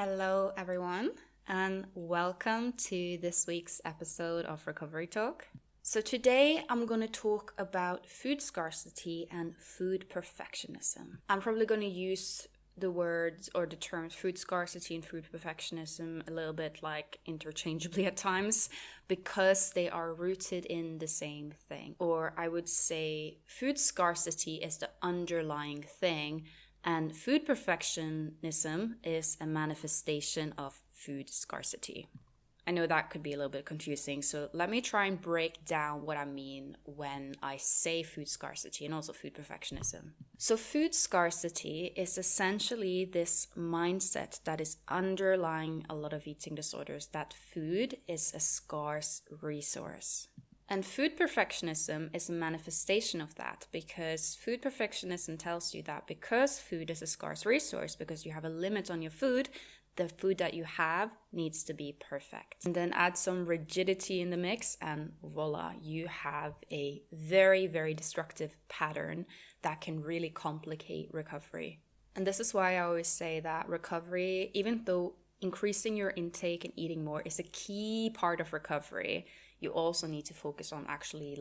Hello, everyone, and welcome to this week's episode of Recovery Talk. So, today I'm going to talk about food scarcity and food perfectionism. I'm probably going to use the words or the terms food scarcity and food perfectionism a little bit like interchangeably at times because they are rooted in the same thing. Or I would say food scarcity is the underlying thing, and food perfectionism is a manifestation of food scarcity. I know that could be a little bit confusing, so let me try and break down what I mean when I say food scarcity and also food perfectionism. So food scarcity is essentially this mindset that is underlying a lot of eating disorders, that food is a scarce resource. And food perfectionism is a manifestation of that, because food perfectionism tells you that because food is a scarce resource, because you have a limit on your food, the food that you have needs to be perfect. And then add some rigidity in the mix and voila, you have a very, very destructive pattern that can really complicate recovery. And this is why I always say that recovery, even though increasing your intake and eating more is a key part of recovery, you also need to focus on actually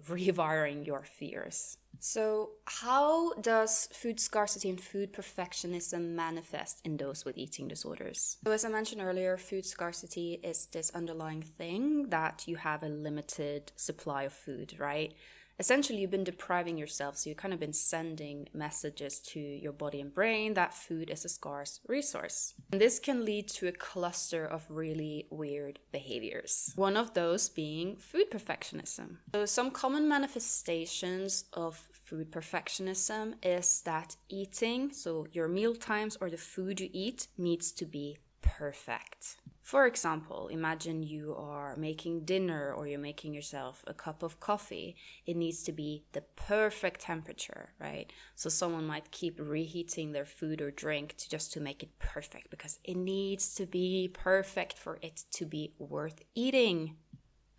rewiring your fears. So how does food scarcity and food perfectionism manifest in those with eating disorders? So as I mentioned earlier, food scarcity is this underlying thing that you have a limited supply of food, right? Essentially, you've been depriving yourself, so you've kind of been sending messages to your body and brain that food is a scarce resource. And this can lead to a cluster of really weird behaviors. One of those being food perfectionism. So some common manifestations of food perfectionism is that eating, so your meal times or the food you eat, needs to be perfect. For example, imagine you are making dinner or you're making yourself a cup of coffee. It needs to be the perfect temperature, right? So someone might keep reheating their food or drink to make it perfect because it needs to be perfect for it to be worth eating.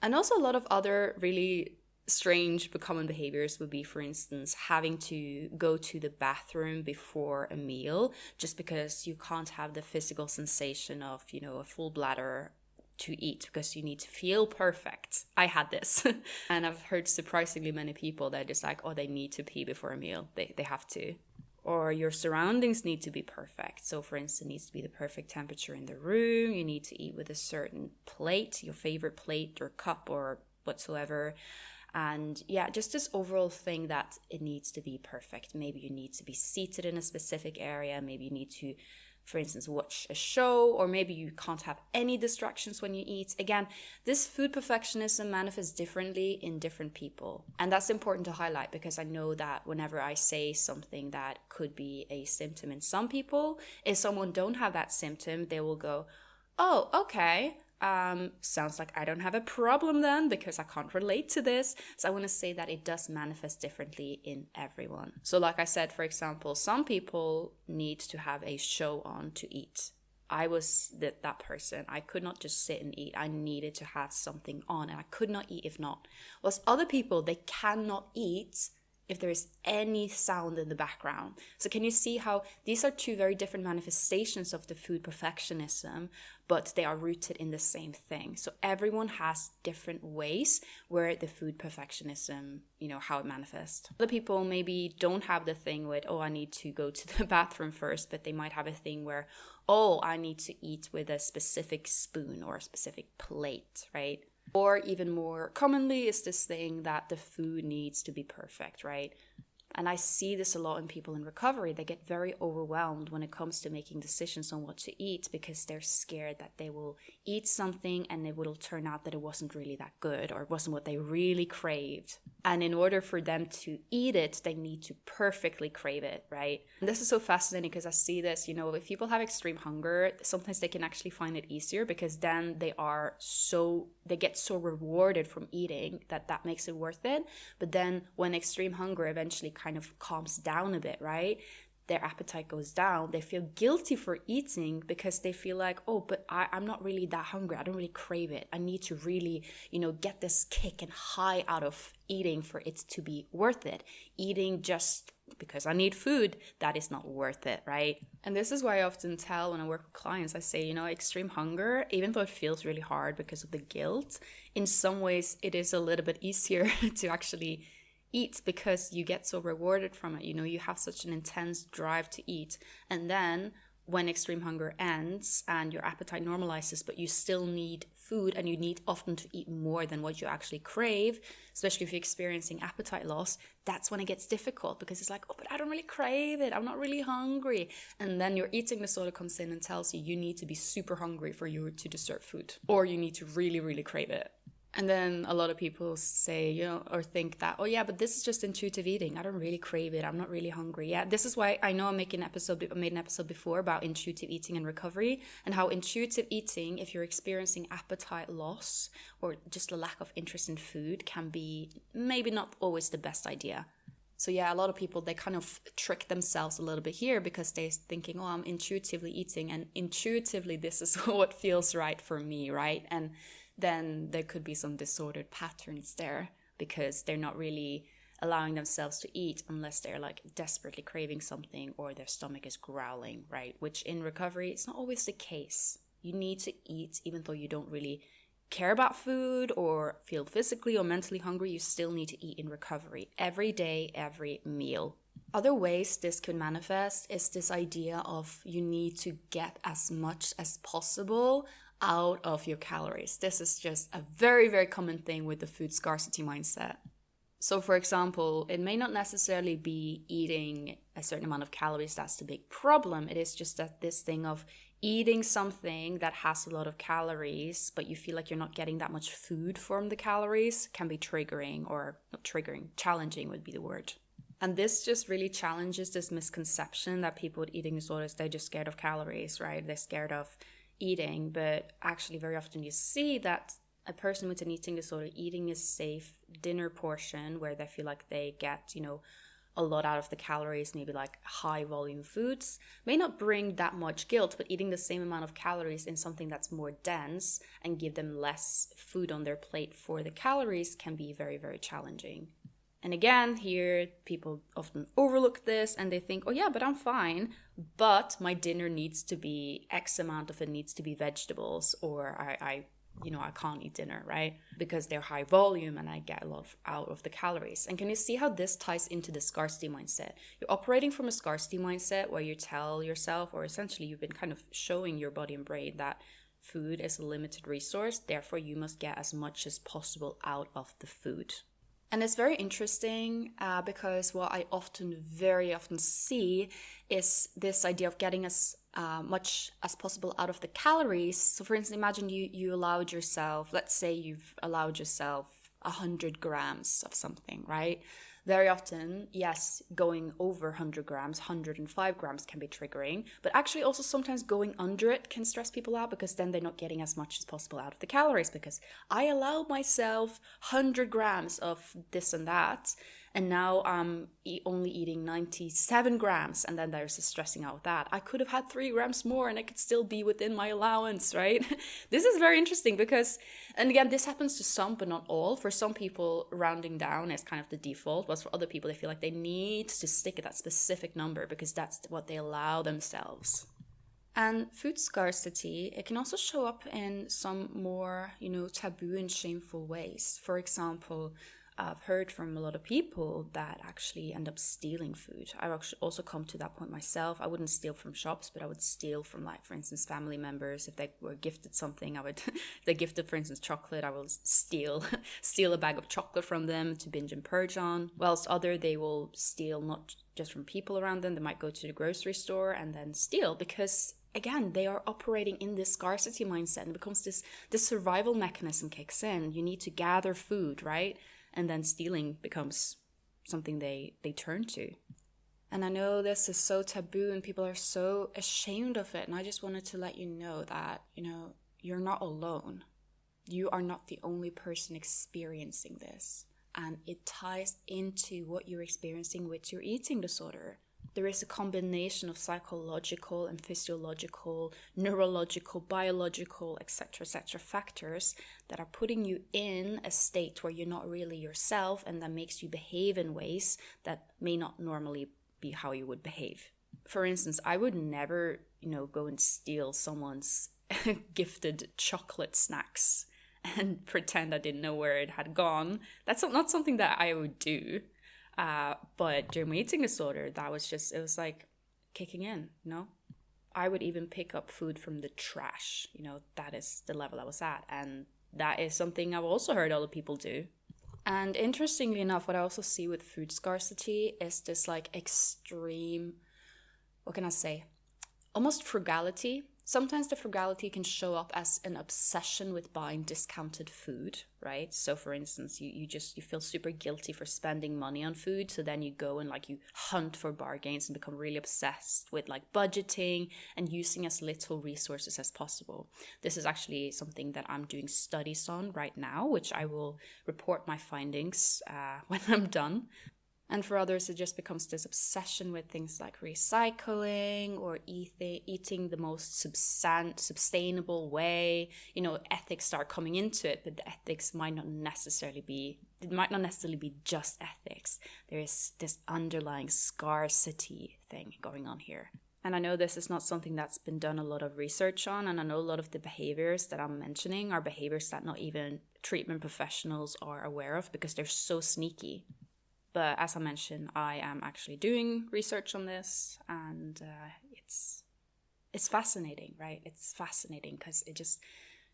And also a lot of other really strange but common behaviors would be, for instance, having to go to the bathroom before a meal just because you can't have the physical sensation of, a full bladder to eat because you need to feel perfect. I had this. And I've heard surprisingly many people that are just like, they need to pee before a meal. They have to. Or your surroundings need to be perfect. So for instance, it needs to be the perfect temperature in the room. You need to eat with a certain plate, your favorite plate or cup or whatsoever. And just this overall thing that it needs to be perfect. Maybe you need to be seated in a specific area. Maybe you need to, for instance, watch a show, or maybe you can't have any distractions when you eat. Again, this food perfectionism manifests differently in different people. And that's important to highlight because I know that whenever I say something that could be a symptom in some people, if someone don't have that symptom, they will go, oh, okay. Sounds like I don't have a problem then because I can't relate to this. So I want to say that it does manifest differently in everyone. So like I said, for example, some people need to have a show on to eat. I was that person. I could not just sit and eat. I needed to have something on and I could not eat if not. Whilst other people, they cannot eat if there is any sound in the background. So can you see how these are two very different manifestations of the food perfectionism, but they are rooted in the same thing. So everyone has different ways where the food perfectionism, how it manifests. Other people maybe don't have the thing with, I need to go to the bathroom first, but they might have a thing where, I need to eat with a specific spoon or a specific plate, right? Or even more commonly is this thing that the food needs to be perfect, right? And I see this a lot in people in recovery. They get very overwhelmed when it comes to making decisions on what to eat because they're scared that they will eat something and it will turn out that it wasn't really that good or it wasn't what they really craved. And in order for them to eat it, they need to perfectly crave it, right? And this is so fascinating because I see this, if people have extreme hunger, sometimes they can actually find it easier because then they get so rewarded from eating that makes it worth it. But then when extreme hunger eventually kind of calms down a bit, right? Their appetite goes down. They feel guilty for eating because they feel like, but I'm not really that hungry. I don't really crave it. I need to really, get this kick and high out of eating for it to be worth it. Eating just because I need food, that is not worth it, right? And this is why I often tell when I work with clients, I say, extreme hunger, even though it feels really hard because of the guilt, in some ways it is a little bit easier to actually eat because you get so rewarded from it. You have such an intense drive to eat. And then when extreme hunger ends and your appetite normalizes, but you still need food and you need often to eat more than what you actually crave, especially if you're experiencing appetite loss, that's when it gets difficult because it's like, oh, but I don't really crave it. I'm not really hungry. And then your eating disorder comes in and tells you need to be super hungry for you to deserve food, or you need to really, really crave it. And then a lot of people say, or think that, oh yeah, but this is just intuitive eating. I don't really crave it. I'm not really hungry. Yeah, this is why I know I made an episode before about intuitive eating and recovery, and how intuitive eating, if you're experiencing appetite loss or just a lack of interest in food, can be maybe not always the best idea. So yeah, a lot of people, they kind of trick themselves a little bit here because they're thinking, oh, I'm intuitively eating, and intuitively this is what feels right for me, right? And then there could be some disordered patterns there because they're not really allowing themselves to eat unless they're like desperately craving something or their stomach is growling, right? Which in recovery, it's not always the case. You need to eat even though you don't really care about food or feel physically or mentally hungry. You still need to eat in recovery every day, every meal. Other ways this could manifest is this idea of you need to get as much as possible out of your calories. This is just a very, very common thing with the food scarcity mindset. So for example, it may not necessarily be eating a certain amount of calories that's the big problem. It is just that this thing of eating something that has a lot of calories, but you feel like you're not getting that much food from the calories, can be triggering, or not triggering, challenging would be the word. And this just really challenges this misconception that people with eating disorders, they're just scared of calories, right? They're scared of eating, but actually very often you see that a person with an eating disorder eating a safe dinner portion where they feel like they get, a lot out of the calories, maybe like high volume foods, may not bring that much guilt, but eating the same amount of calories in something that's more dense and give them less food on their plate for the calories can be very, very challenging. And again, here people often overlook this and they think, oh yeah, but I'm fine, but my dinner needs to be X amount of it needs to be vegetables, or I can't eat dinner, right? Because they're high volume and I get a lot out of the calories. And can you see how this ties into the scarcity mindset? You're operating from a scarcity mindset where you tell yourself, or essentially you've been kind of showing your body and brain that food is a limited resource, therefore you must get as much as possible out of the food. And it's very interesting because what I very often see is this idea of getting as much as possible out of the calories. So for instance, imagine you allowed yourself, let's say you've allowed yourself 100 grams of something, right? Very often, yes, going over 100 grams, 105 grams can be triggering, but actually also sometimes going under it can stress people out because then they're not getting as much as possible out of the calories because I allowed myself 100 grams of this and that, and now I'm only eating 97 grams, and then there's a stressing out of that. I could have had 3 grams more and I could still be within my allowance, right? This is very interesting because, and again, this happens to some, but not all. For some people, rounding down is kind of the default, but for other people, they feel like they need to stick at that specific number because that's what they allow themselves. And food scarcity, it can also show up in some more, taboo and shameful ways. For example, I've heard from a lot of people that actually end up stealing food. I've actually also come to that point myself. I wouldn't steal from shops, but I would steal from, like, for instance, family members. If they were gifted something, if they gifted, for instance, chocolate, I will steal a bag of chocolate from them to binge and purge on. Whilst they will steal not just from people around them. They might go to the grocery store and then steal because, again, they are operating in this scarcity mindset, and it becomes this survival mechanism kicks in. You need to gather food, right? And then stealing becomes something they turn to. And I know this is so taboo and people are so ashamed of it. And I just wanted to let you know that, you're not alone. You are not the only person experiencing this. And it ties into what you're experiencing with your eating disorder. there is a combination of psychological and physiological, neurological, biological, etc. factors that are putting you in a state where you're not really yourself, and that makes you behave in ways that may not normally be how you would behave. For instance, I would never, go and steal someone's gifted chocolate snacks and pretend I didn't know where it had gone. That's not something that I would do. But during my eating disorder, it was like kicking in, I would even pick up food from the trash, that is the level I was at. And that is something I've also heard other people do. And interestingly enough, what I also see with food scarcity is this like extreme, what can I say, almost frugality. Sometimes the frugality can show up as an obsession with buying discounted food, right? So for instance, you feel super guilty for spending money on food. So then you go and you hunt for bargains and become really obsessed with budgeting and using as little resources as possible. This is actually something that I'm doing studies on right now, which I will report my findings when I'm done. And for others, it just becomes this obsession with things like recycling or eating the most sustainable way. Ethics start coming into it, but the ethics might not necessarily be just ethics. There is this underlying scarcity thing going on here. And I know this is not something that's been done a lot of research on, and I know a lot of the behaviors that I'm mentioning are behaviors that not even treatment professionals are aware of because they're so sneaky. But as I mentioned, I am actually doing research on this, and it's fascinating, right? It's fascinating because it just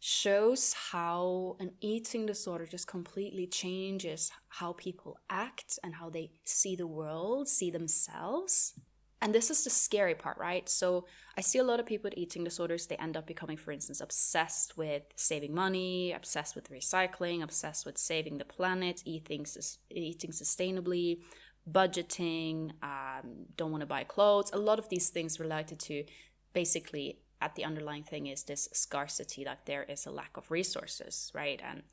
shows how an eating disorder just completely changes how people act and how they see the world, see themselves. And this is the scary part, right? So I see a lot of people with eating disorders, they end up becoming, for instance, obsessed with saving money, obsessed with recycling, obsessed with saving the planet, eating sustainably, budgeting, don't want to buy clothes. A lot of these things related to basically at the underlying thing is this scarcity, like there is a lack of resources, right? And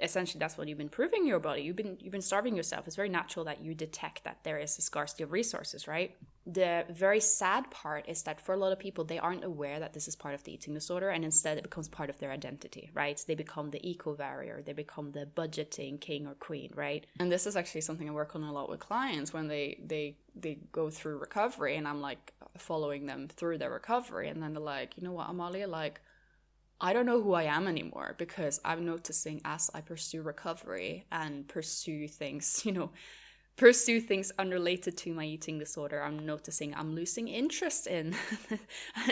essentially that's what you've been proving your body. You've been starving yourself. It's very natural that you detect that there is a scarcity of resources, right? The very sad part is that for a lot of people, they aren't aware that this is part of the eating disorder, and instead it becomes part of their identity, right? They become the eco-warrior, they become the budgeting king or queen, right? And this is actually something I work on a lot with clients when they go through recovery, and I'm like following them through their recovery, and then they're like, you know what, Amalia, I don't know who I am anymore, because I'm noticing as I pursue recovery and pursue things unrelated to my eating disorder, I'm noticing I'm losing interest in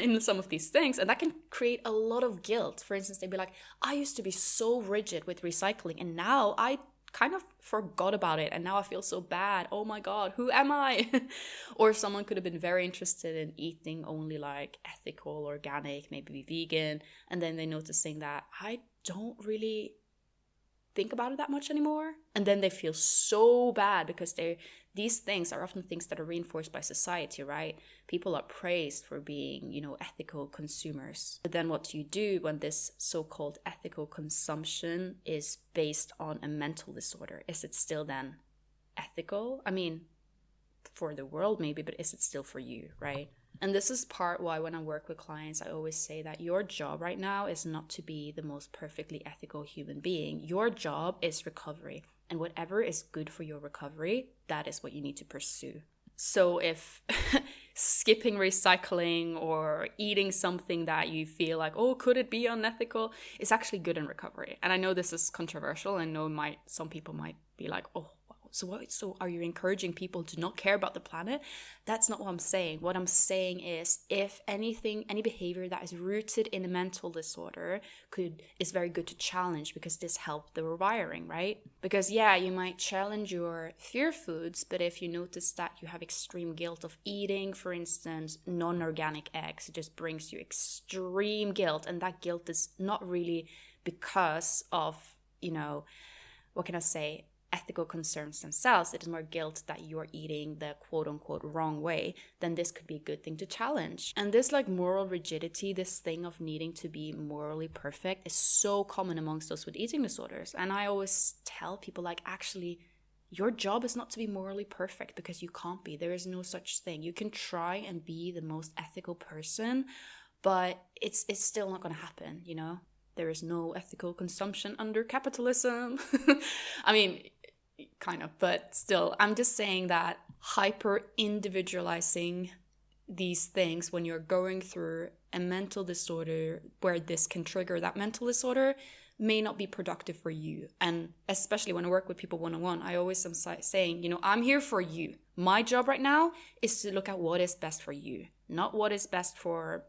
in some of these things, and that can create a lot of guilt. For instance, they'd be like, I used to be so rigid with recycling, and now I kind of forgot about it, and now I feel so bad. Oh my god, who am I? Or someone could have been very interested in eating only ethical, organic, maybe vegan, and then they're noticing that I don't really think about it that much anymore, and then they feel so bad because these things are often things that are reinforced by society, right? People are praised for being, ethical consumers. But then what do you do when this so-called ethical consumption is based on a mental disorder? Is it still then ethical? I mean, for the world maybe, but is it still for you, right? And this is part why when I work with clients, I always say that your job right now is not to be the most perfectly ethical human being. Your job is recovery. And whatever is good for your recovery, that is what you need to pursue. So if skipping recycling or eating something that you feel like, oh, could it be unethical, is actually good in recovery. And I know this is controversial. I know some people might be like, oh, So are you encouraging people to not care about the planet? That's not what I'm saying. What I'm saying is, if anything, any behavior that is rooted in a mental disorder is very good to challenge, because this helps the rewiring, right? Because you might challenge your fear foods, but if you notice that you have extreme guilt of eating, for instance, non-organic eggs, it just brings you extreme guilt, and that guilt is not really because of, what can I say, ethical concerns themselves. It is more guilt that you're eating the quote-unquote wrong way, then this could be a good thing to challenge. And this moral rigidity, this thing of needing to be morally perfect, is so common amongst those with eating disorders. And I always tell people actually, Your job is not to be morally perfect, because you can't be. There is no such thing. You can try and be the most ethical person, but it's still not going to happen, you know? There is no ethical consumption under capitalism. I mean, kind of, but still, I'm just saying that hyper individualizing these things when you're going through a mental disorder where this can trigger that mental disorder may not be productive for you. And especially when I work with people one-on-one, I always am saying, you know, I'm here for you. My job right now is to look at what is best for you, not what is best for.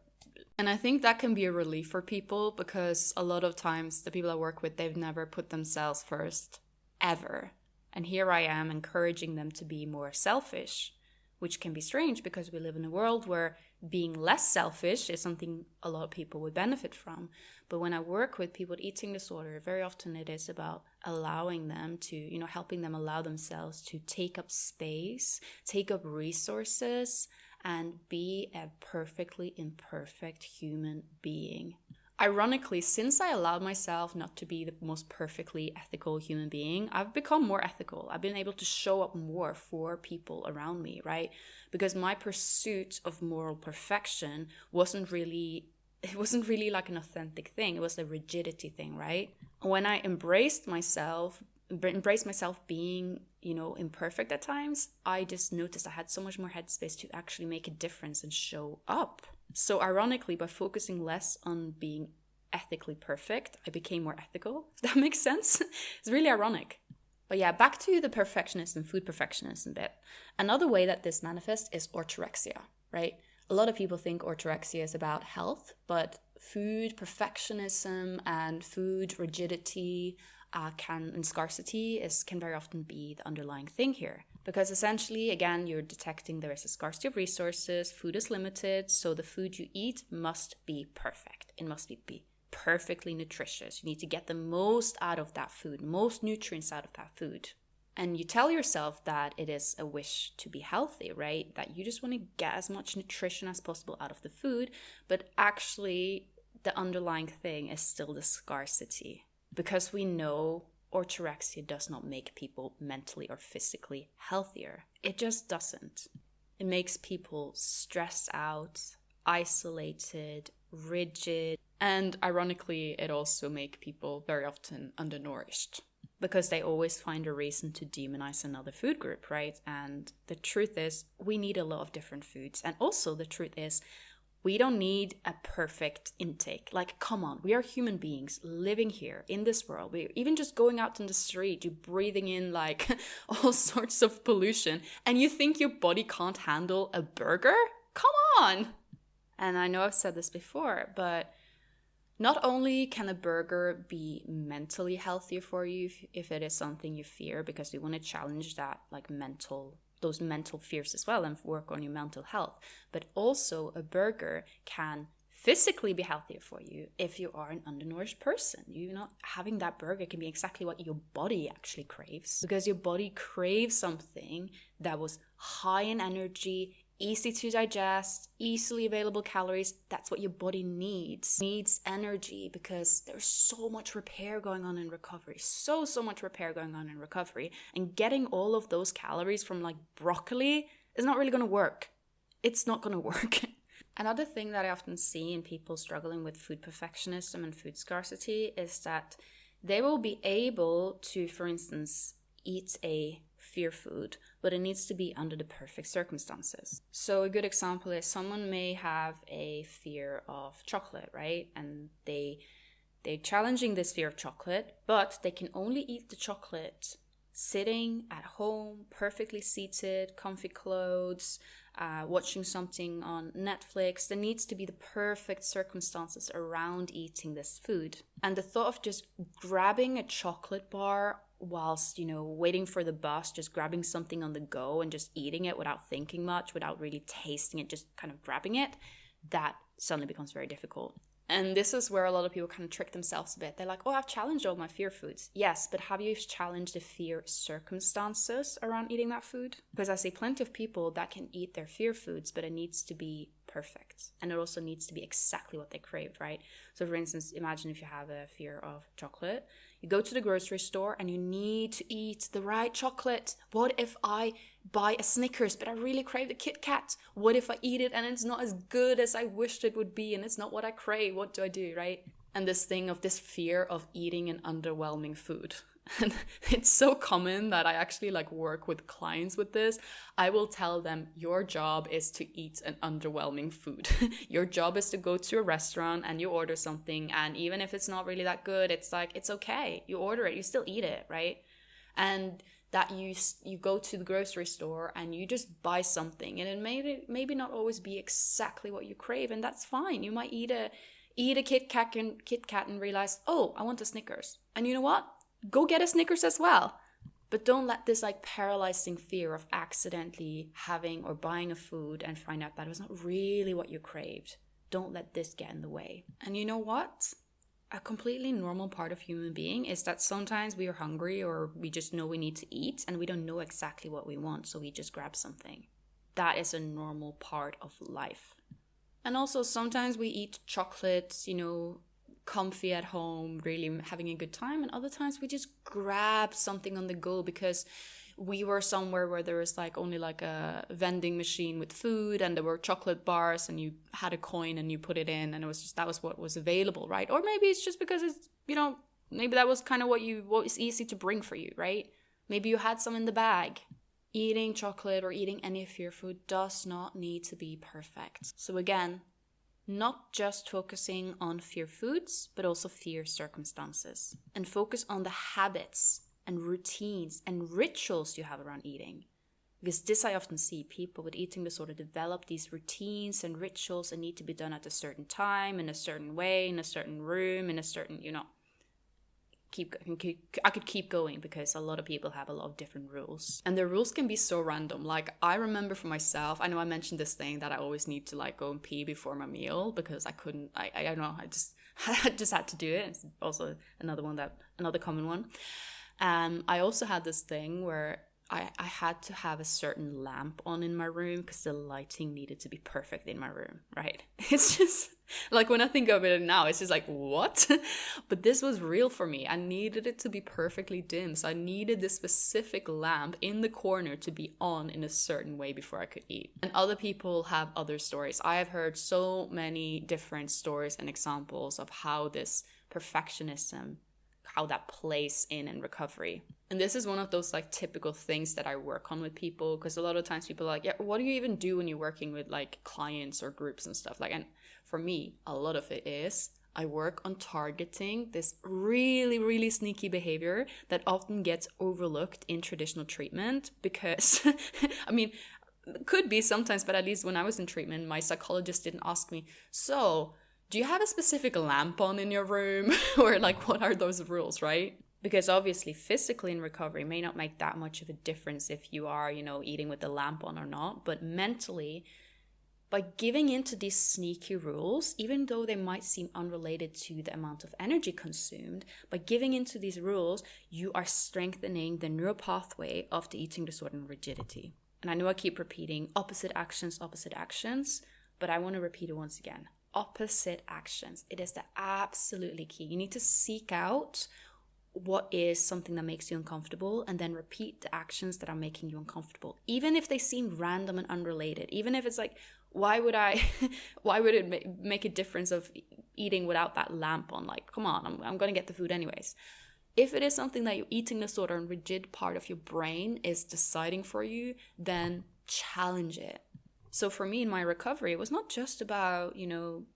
And I think that can be a relief for people, because a lot of times the people I work with, they've never put themselves first, ever. And here I am encouraging them to be more selfish, which can be strange because we live in a world where being less selfish is something a lot of people would benefit from. But when I work with people with eating disorder, very often it is about allowing them to, you know, helping them allow themselves to take up space, take up resources, and be a perfectly imperfect human being. Ironically, since I allowed myself not to be the most perfectly ethical human being, I've become more ethical. I've been able to show up more for people around me, right? Because my pursuit of moral perfection wasn't really like an authentic thing. It was a rigidity thing, right? When I embraced myself being, you know, imperfect at times, I just noticed I had so much more headspace to actually make a difference and show up. So ironically, by focusing less on being ethically perfect, I became more ethical. If that makes sense? It's really ironic. But yeah, back to the perfectionist and food perfectionism bit. Another way that this manifests is orthorexia, right? A lot of people think orthorexia is about health, but food perfectionism and food rigidity and scarcity can very often be the underlying thing here. Because essentially, again, you're detecting there is a scarcity of resources, food is limited, so the food you eat must be perfect. It must be perfectly nutritious. You need to get the most out of that food, most nutrients out of that food. And you tell yourself that it is a wish to be healthy, right? That you just want to get as much nutrition as possible out of the food, but actually the underlying thing is still the scarcity. Because we know orthorexia does not make people mentally or physically healthier. It just doesn't. It makes people stressed out, isolated, rigid, and ironically, it also makes people very often undernourished because they always find a reason to demonize another food group, right? And the truth is, we need a lot of different foods. And also the truth is, we don't need a perfect intake. Like, come on, we are human beings living here in this world. We're even just going out in the street, you're breathing in like all sorts of pollution, and you think your body can't handle a burger? Come on! And I know I've said this before, but not only can a burger be mentally healthier for you if it is something you fear, because we want to challenge that like those mental fears as well and work on your mental health. But also a burger can physically be healthier for you if you are an undernourished person. You know, having that burger can be exactly what your body actually craves, because your body craves something that was high in energy, easy to digest, easily available calories. That's what your body needs. It needs energy because there's so much repair going on in recovery. So much repair going on in recovery. And getting all of those calories from like broccoli is not really going to work. It's not going to work. Another thing that I often see in people struggling with food perfectionism and food scarcity is that they will be able to, for instance, eat a fear food, but it needs to be under the perfect circumstances. So a good example is someone may have a fear of chocolate, right? And they're challenging this fear of chocolate, but they can only eat the chocolate sitting at home, perfectly seated, comfy clothes, watching something on Netflix. There needs to be the perfect circumstances around eating this food. And the thought of just grabbing a chocolate bar whilst, you know, waiting for the bus, just grabbing something on the go and just eating it without thinking much, without really tasting it, just kind of grabbing it, that suddenly becomes very difficult. And this is where a lot of people kind of trick themselves a bit. They're like, oh, I've challenged all my fear foods. Yes, but have you challenged the fear circumstances around eating that food? Because I see plenty of people that can eat their fear foods, but it needs to be perfect. And it also needs to be exactly what they craved, right? So for instance, imagine if you have a fear of chocolate. You go to the grocery store and you need to eat the right chocolate. What if I buy a Snickers, but I really crave the Kit Kat? What if I eat it and it's not as good as I wished it would be and it's not what I crave? What do I do, right? And this thing of this fear of eating an underwhelming food. And it's so common that I actually work with clients with this. I will tell them, your job is to eat an underwhelming food. Your job is to go to a restaurant and you order something, and even if it's not really that good, it's okay. You order it, you still eat it, right? And that you go to the grocery store and you just buy something, and it maybe not always be exactly what you crave, and that's fine. You might eat a Kit Kat and realize, oh, I want a Snickers. And you know what? Go get a Snickers as well. But don't let this paralyzing fear of accidentally having or buying a food and find out that it was not really what you craved. Don't let this get in the way. And you know what? A completely normal part of human being is that sometimes we are hungry, or we just know we need to eat and we don't know exactly what we want, so we just grab something. That is a normal part of life. And also sometimes we eat chocolates, comfy at home, really having a good time, and other times we just grab something on the go because we were somewhere where there was only a vending machine with food, and there were chocolate bars, and you had a coin and you put it in, and that was what was available, right? Or maybe it's just because it's maybe that was kind of what was easy to bring for you, right? Maybe you had some in the bag. Eating chocolate or eating any of your food does not need to be perfect. So again, not just focusing on fear foods, but also fear circumstances. And focus on the habits and routines and rituals you have around eating. Because this I often see, people with eating disorder develop these routines and rituals that need to be done at a certain time, in a certain way, in a certain room, in a certain, I could keep going because a lot of people have a lot of different rules. And the rules can be so random. I remember for myself, I know I mentioned this thing that I always need to go and pee before my meal because I don't know, I just had to do it. It's also another common one. I also had this thing where I had to have a certain lamp on in my room because the lighting needed to be perfect in my room, right? It's just when I think of it now, it's just what? But this was real for me. I needed it to be perfectly dim. So I needed this specific lamp in the corner to be on in a certain way before I could eat. And other people have other stories. I have heard so many different stories and examples of how this perfectionism, how that plays in recovery. And this is one of those typical things that I work on with people, because a lot of times people are yeah, what do you even do when you're working with clients or groups and stuff? And for me, a lot of it is I work on targeting this really, really sneaky behavior that often gets overlooked in traditional treatment because, could be sometimes, but at least when I was in treatment, my psychologist didn't ask me, so do you have a specific lamp on in your room? Or what are those rules, right? Because obviously physically in recovery may not make that much of a difference if you are, eating with the lamp on or not. But mentally, by giving into these sneaky rules, even though they might seem unrelated to the amount of energy consumed, by giving into these rules, you are strengthening the neural pathway of the eating disorder and rigidity. And I know I keep repeating opposite actions, but I want to repeat it once again. Opposite actions. It is the absolutely key. You need to seek out what is something that makes you uncomfortable and then repeat the actions that are making you uncomfortable. Even if they seem random and unrelated. Even if it's why would it make a difference of eating without that lamp on? Come on, I'm going to get the food anyways. If it is something that your eating disorder and rigid part of your brain is deciding for you, then challenge it. So for me in my recovery, it was not just about,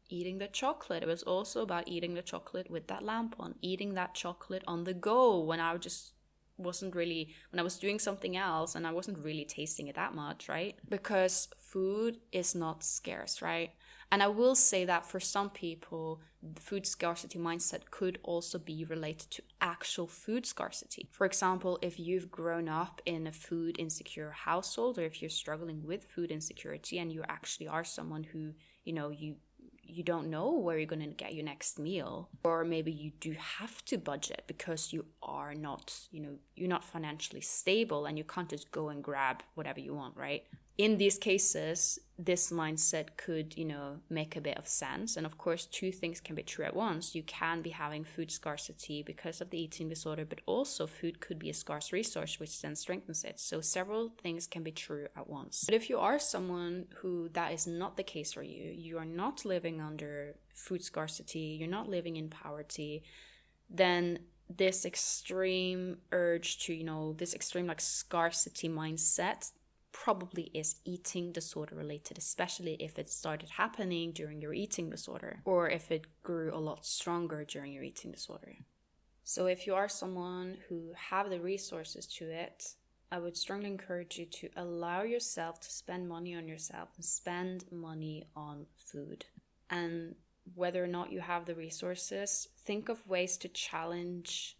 eating the chocolate. It was also about eating the chocolate with that lamp on, eating that chocolate on the go when I was doing something else and I wasn't really tasting it that much, right? Because food is not scarce, right? And I will say that for some people, the food scarcity mindset could also be related to actual food scarcity. For example, if you've grown up in a food insecure household, or if you're struggling with food insecurity and you actually are someone who, you don't know where you're going to get your next meal, or maybe you do have to budget because you are not, you're not financially stable and you can't just go and grab whatever you want, right? in these cases, this mindset could, make a bit of sense. And of course, two things can be true at once. You can be having food scarcity because of the eating disorder, but also food could be a scarce resource, which then strengthens it. So several things can be true at once. But if you are someone who that is not the case for you, you are not living under food scarcity, you're not living in poverty, then this extreme urge to, this extreme like scarcity mindset probably is eating disorder related, especially if it started happening during your eating disorder or if it grew a lot stronger during your eating disorder. So if you are someone who have the resources to it, I would strongly encourage you to allow yourself to spend money on yourself and spend money on food. And whether or not you have the resources, think of ways to challenge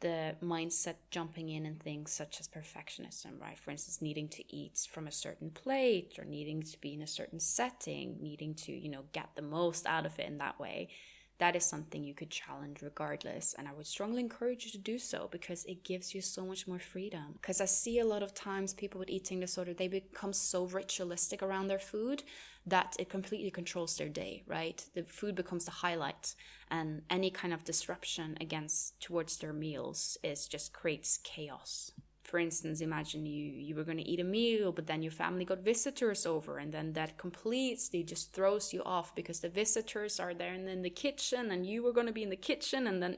the mindset jumping in and things such as perfectionism, right? For instance, needing to eat from a certain plate or needing to be in a certain setting, needing to, get the most out of it in that way. That is something you could challenge regardless. And I would strongly encourage you to do so because it gives you so much more freedom. Because I see a lot of times people with eating disorder, they become so ritualistic around their food that it completely controls their day, right? The food becomes the highlight, and any kind of disruption towards their meals just creates chaos. For instance, imagine you were going to eat a meal, but then your family got visitors over, and then that completely just throws you off because the visitors are there and in the kitchen, and you were going to be in the kitchen, and then,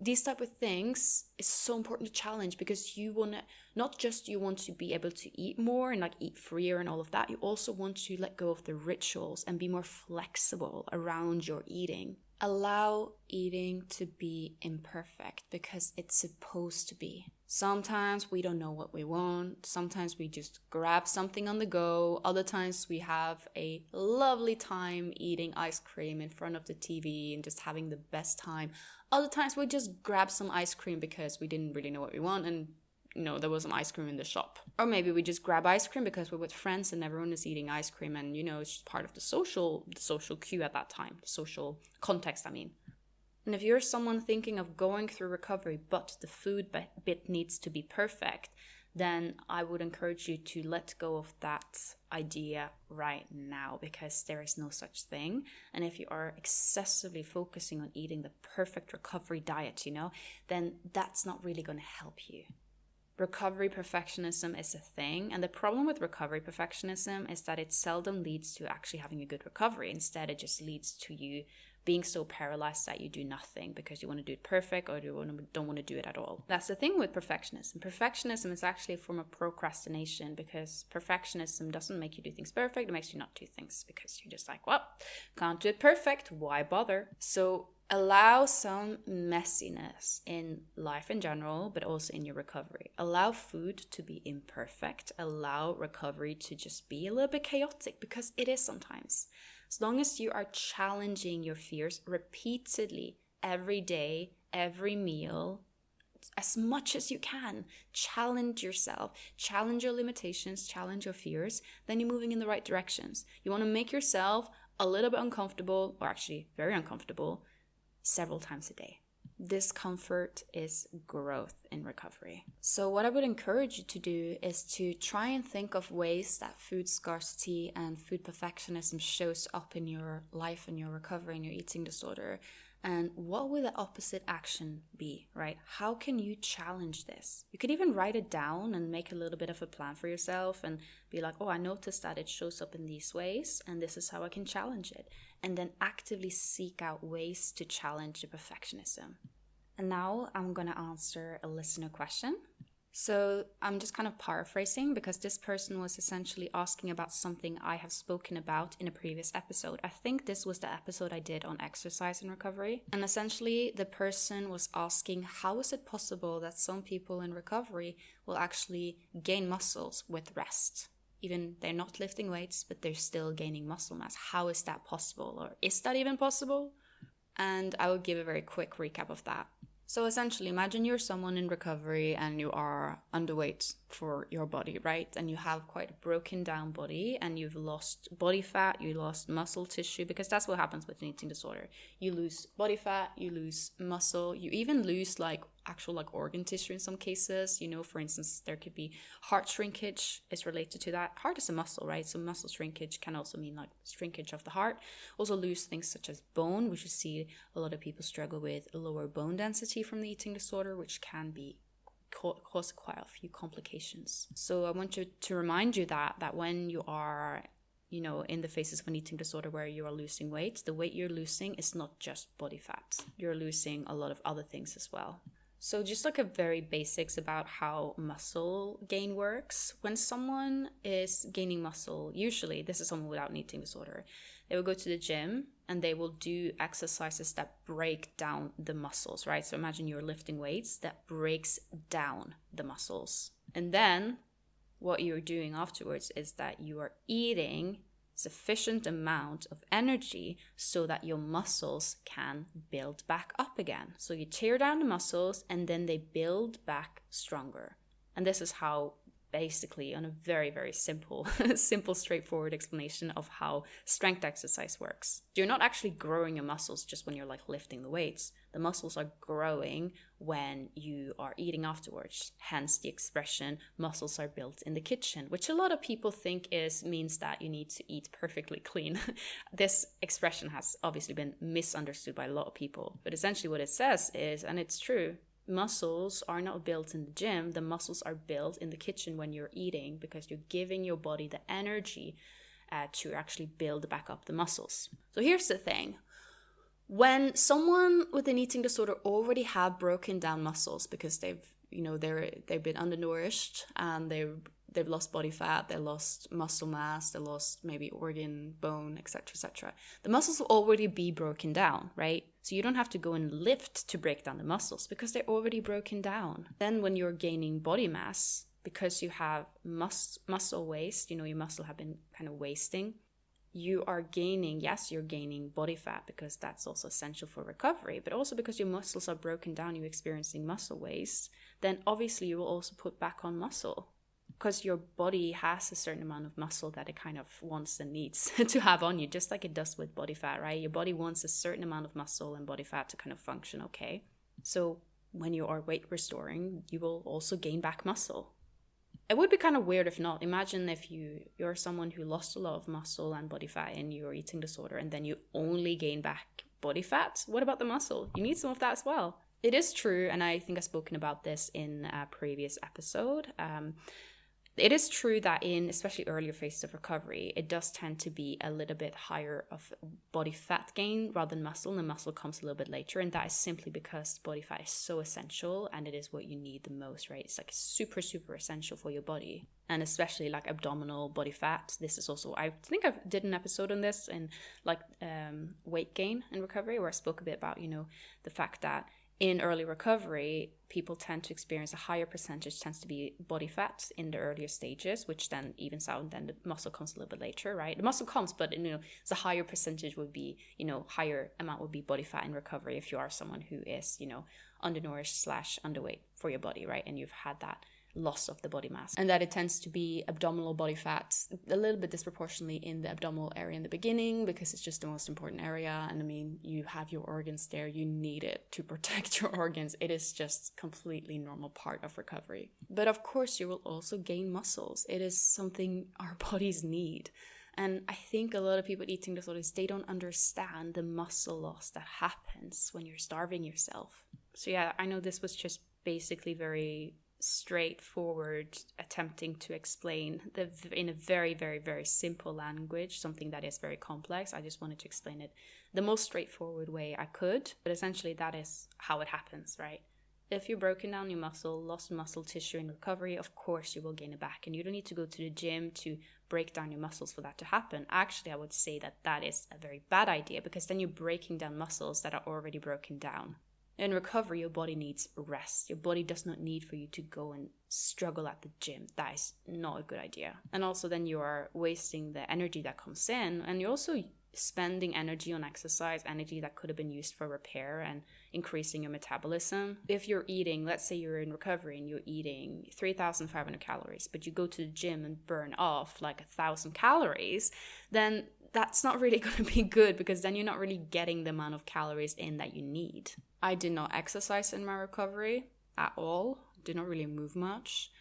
these type of things is so important to challenge because you want to, not just you want to be able to eat more and like eat freer and all of that, you also want to let go of the rituals and be more flexible around your eating. Allow eating to be imperfect because it's supposed to be. Sometimes we don't know what we want. Sometimes we just grab something on the go. Other times we have a lovely time eating ice cream in front of the TV and just having the best time. Other times we just grab some ice cream because we didn't really know what we want and there was some ice cream in the shop. Or maybe we just grab ice cream because we're with friends and everyone is eating ice cream and it's just part of the social cue at that time, the social context, I mean. And if you're someone thinking of going through recovery but the food bit needs to be perfect, then I would encourage you to let go of that idea right now because there is no such thing. And if you are excessively focusing on eating the perfect recovery diet, then that's not really going to help you. Recovery perfectionism is a thing, and the problem with recovery perfectionism is that it seldom leads to actually having a good recovery. Instead, it just leads to you being so paralyzed that you do nothing because you want to do it perfect or you don't want to do it at all. That's the thing with perfectionism. Perfectionism is actually a form of procrastination because perfectionism doesn't make you do things perfect. It makes you not do things because you're just like, well, can't do it perfect. Why bother? So allow some messiness in life in general, but also in your recovery. Allow food to be imperfect. Allow recovery to just be a little bit chaotic because it is sometimes. As long as you are challenging your fears repeatedly, every day, every meal, as much as you can, challenge yourself, challenge your limitations, challenge your fears, then you're moving in the right directions. You want to make yourself a little bit uncomfortable, or actually very uncomfortable, several times a day. Discomfort is growth in recovery. So what I would encourage you to do is to try and think of ways that food scarcity and food perfectionism shows up in your life and your recovery and your eating disorder. And what would the opposite action be, right? How can you challenge this? You could even write it down and make a little bit of a plan for yourself and be like, oh, I noticed that it shows up in these ways and this is how I can challenge it. And then actively seek out ways to challenge the perfectionism. And now I'm going to answer a listener question. So I'm just kind of paraphrasing because this person was essentially asking about something I have spoken about in a previous episode. I think this was the episode I did on exercise and recovery. And essentially the person was asking, how is it possible that some people in recovery will actually gain muscles with rest? Even they're not lifting weights, but they're still gaining muscle mass. How is that possible? Or is that even possible? And I will give a very quick recap of that. So essentially, imagine you're someone in recovery and you are underweight for your body, right? And you have quite a broken down body and you've lost body fat, you lost muscle tissue, because that's what happens with an eating disorder. You lose body fat, you lose muscle, you even lose like actual like organ tissue in some cases. For instance, there could be heart shrinkage is related to that. Heart is a muscle, right? So muscle shrinkage can also mean like shrinkage of the heart. Also lose things such as bone, which you see a lot of people struggle with lower bone density from the eating disorder, which can be cause quite a few complications. So I want to remind you that when you are in the phases of an eating disorder where you are losing weight, the weight you're losing is not just body fat. You're losing a lot of other things as well. So just like a very basics about how muscle gain works. When someone is gaining muscle, usually this is someone without an eating disorder, they will go to the gym and they will do exercises that break down the muscles, right? So imagine you're lifting weights that breaks down the muscles. And then what you're doing afterwards is that you are eating sufficient amount of energy so that your muscles can build back up again. So you tear down the muscles and then they build back stronger. And this is how, basically, on a very, very simple, straightforward explanation of how strength exercise works. You're not actually growing your muscles just when you're like lifting the weights. The muscles are growing when you are eating afterwards. Hence the expression, muscles are built in the kitchen, which a lot of people think means that you need to eat perfectly clean. This expression has obviously been misunderstood by a lot of people. But essentially what it says is, and it's true, muscles are not built in the gym. The muscles are built in the kitchen when you're eating, because you're giving your body the energy to actually build back up the muscles. So here's the thing. When someone with an eating disorder already have broken down muscles because they've been undernourished and they've lost body fat, they lost muscle mass, they lost maybe organ, bone, etc., etc. The muscles will already be broken down, right? So you don't have to go and lift to break down the muscles because they're already broken down. Then when you're gaining body mass, because you have muscle waste, your muscle have been kind of wasting, you're gaining body fat because that's also essential for recovery, but also because your muscles are broken down, you're experiencing muscle waste, then obviously you will also put back on muscle because your body has a certain amount of muscle that it kind of wants and needs to have on you, just like it does with body fat, right? Your body wants a certain amount of muscle and body fat to kind of function okay. So when you are weight restoring, you will also gain back muscle. It would be kind of weird if not. Imagine if you're someone who lost a lot of muscle and body fat in your eating disorder and then you only gain back body fat. What about the muscle? You need some of that as well. It is true, and I think I've spoken about this in a previous episode. It is true that in especially earlier phases of recovery, it does tend to be a little bit higher of body fat gain rather than muscle, and the muscle comes a little bit later. And that is simply because body fat is so essential and it is what you need the most, right? It's like super, super essential for your body. And especially like abdominal body fat. This is also, I think I did an episode on this in like weight gain and recovery, where I spoke a bit about, the fact that in early recovery, people tend to experience a higher percentage tends to be body fat in the earlier stages, which then evens out, and then the muscle comes a little bit later, right? The muscle comes, but the higher percentage would be, higher amount would be body fat in recovery if you are someone who is, undernourished / underweight for your body, right? And you've had that loss of the body mass, and that it tends to be abdominal body fat a little bit disproportionately in the abdominal area in the beginning because it's just the most important area. And I mean, you have your organs there, you need it to protect your organs. It is just completely normal part of recovery. But of course you will also gain muscles. It is something our bodies need. And I think a lot of people with eating disorders, they don't understand the muscle loss that happens when you're starving yourself. So yeah, I know this was just basically very straightforward attempting to explain in a very, very, very simple language something that is very complex. I just wanted to explain it the most straightforward way I could, but essentially that is how it happens, right? If you've broken down your muscle, lost muscle tissue in recovery, of course you will gain it back, and you don't need to go to the gym to break down your muscles for that to happen. Actually, I would say that is a very bad idea, because then you're breaking down muscles that are already broken down. In recovery, your body needs rest. Your body does not need for you to go and struggle at the gym. That is not a good idea. And also then you are wasting the energy that comes in, and you're also spending energy on exercise, energy that could have been used for repair and increasing your metabolism. If you're eating, let's say you're in recovery and you're eating 3,500 calories, but you go to the gym and burn off like 1,000 calories, then that's not really going to be good, because then you're not really getting the amount of calories in that you need. I did not exercise in my recovery. at all, did not really move much.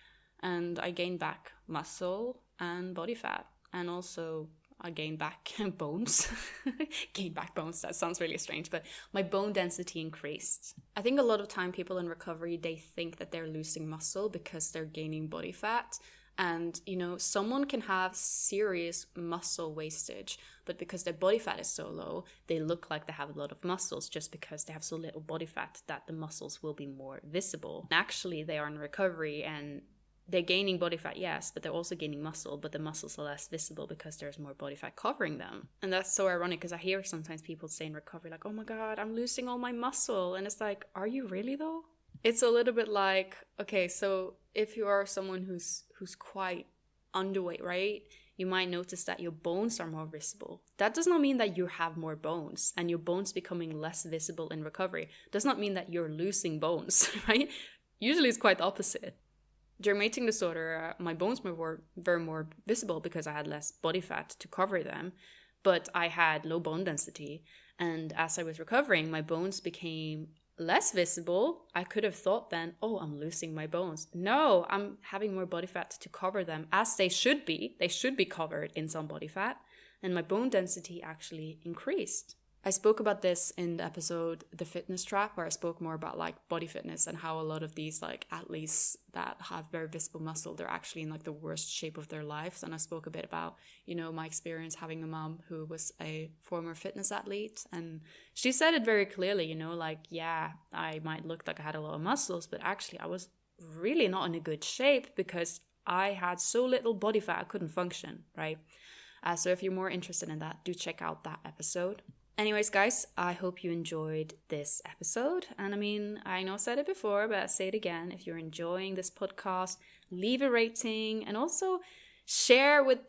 And I gained back muscle and body fat. And also I gained back bones. Gained back bones, that sounds really strange, but my bone density increased. I think a lot of time people in recovery, they think that they're losing muscle because they're gaining body fat. And, someone can have serious muscle wastage, but because their body fat is so low, they look like they have a lot of muscles just because they have so little body fat that the muscles will be more visible. And actually, they are in recovery and they're gaining body fat, yes, but they're also gaining muscle, but the muscles are less visible because there's more body fat covering them. And that's so ironic because I hear sometimes people say in recovery, like, oh my God, I'm losing all my muscle. And it's like, are you really though? It's a little bit like, okay, so if you are someone who's quite underweight, right? You might notice that your bones are more visible. That does not mean that you have more bones, and your bones becoming less visible in recovery does not mean that you're losing bones, right? Usually it's quite the opposite. During my eating disorder, my bones were very more visible because I had less body fat to cover them, but I had low bone density. And as I was recovering, my bones became less visible. I could have thought then, oh, I'm losing my bones. No, I'm having more body fat to cover them, as they should be. They should be covered in some body fat. And my bone density actually increased. I spoke about this in the episode The Fitness Trap, where I spoke more about like body fitness and how a lot of these like athletes that have very visible muscle, they're actually in like the worst shape of their lives. And I spoke a bit about, my experience having a mom who was a former fitness athlete. And she said it very clearly, like, yeah, I might look like I had a lot of muscles, but actually I was really not in a good shape because I had so little body fat, I couldn't function, right? So if you're more interested in that, do check out that episode. Anyways, guys, I hope you enjoyed this episode. And I know I said it before, but I'll say it again. If you're enjoying this podcast, leave a rating and also share with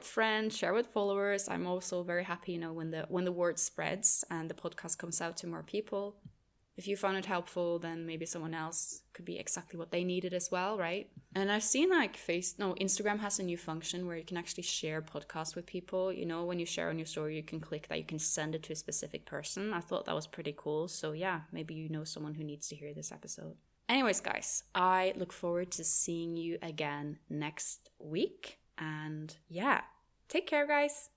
friends, share with followers. I'm also very happy, when the word spreads and the podcast comes out to more people. If you found it helpful, then maybe someone else could be exactly what they needed as well, right? And I've seen Instagram has a new function where you can actually share podcasts with people. When you share on your story, you can click that you can send it to a specific person. I thought that was pretty cool. So yeah, maybe someone who needs to hear this episode. Anyways, guys, I look forward to seeing you again next week. And yeah, take care, guys.